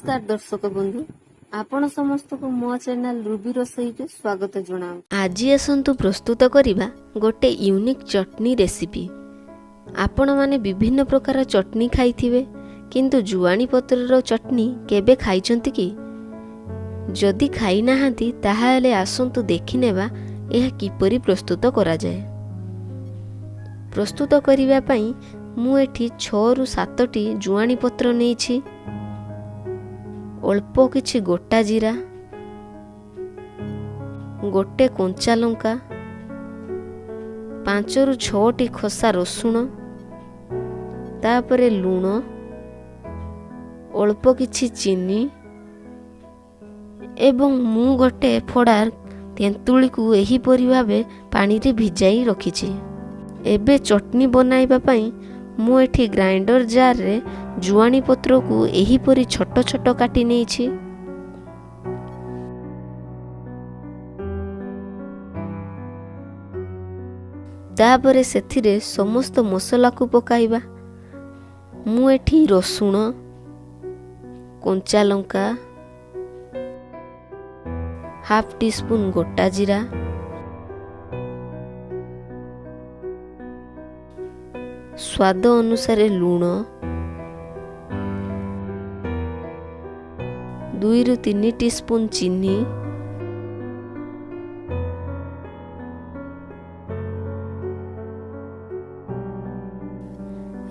नमस्कार दर्शक बंधु आपण समस्त को मो चैनल रूबी रोसई के स्वागत जनाऊँ। आज आसतु प्रस्तुत करिबा गोटे यूनिक चटनी रेसिपी। आपण माने विभिन्न प्रकार चटनी खाइथिबे किंतु जुआनी पत्रर चटनी केबे खाइचंती कि? जदि खाई नाहांती ताहाले आसतु देखिनेबा एहा किपरि प्रस्तुत करा जाय। प्रस्तुत करिबा पई मु एठी 6 रु 7टी जुआनी पत्र नेछि। अल्प किछि गोटा जीरा, गोटे कंचा लंका, 5 रु 6टी खसा रसुण, तापरे लूण, अल्प किछि चीनी एवं मु गोटे फड़ा तेंतुली को एही परि भाबे पानी रे भिजाई रखिछि। एबे चटनी बनाइबा पई मु एठी ग्राइंडर जार रे जुआनी पत्र को एही परि छोट छोट काटी नेछि। तापरे सेथिरे समस्त मसला को पकाइबा। मु एठी रसुण, कंचा लंका, हाफ टी स्पून गोटा जीरा, स्वाद अनुसार लूण, 2 रु 3 टीस्पून चीनी,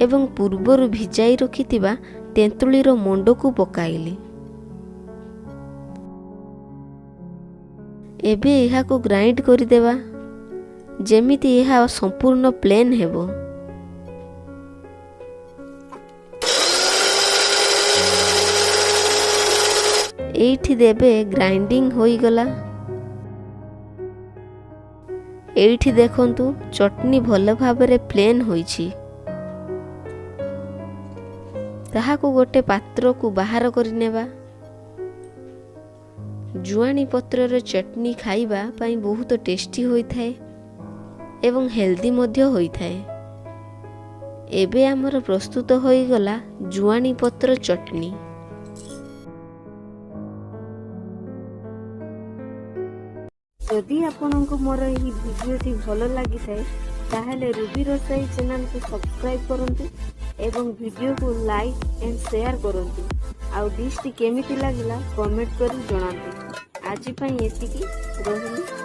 एवं पूर्वरु भिजाई रखिथिबा तेंतुलीर मंड को पकाइली। एबे एहा को ग्राइंड करिदेबा जेमिति एहा संपूर्ण प्लेन हेबो। एठी देबे ग्राइंडिंग होई गला। एठी देखंतु चटनी भल भाबरे प्लेन होईछि। ताहा को गोटे पात्र को बाहर करिनेबा। जुआनी पत्रर चटनी खाइबा पई बहुत टेस्टी होई थाए एवं हेल्दी मध्य होई थाए। एबे हमर प्रस्तुत होई गला जुआनी पत्र चटनी। यदि आपनको मोर एही भिडियोटी भल लागि थाए ताहेले रूबी रोसई चैनल को सब्सक्राइब करंतु एवं वीडियो को लाइक एंड शेयर करंतु। आउ डिश टी केमिति लागिला कमेंट करी जणांतु। आज पई एतिकी रहिली।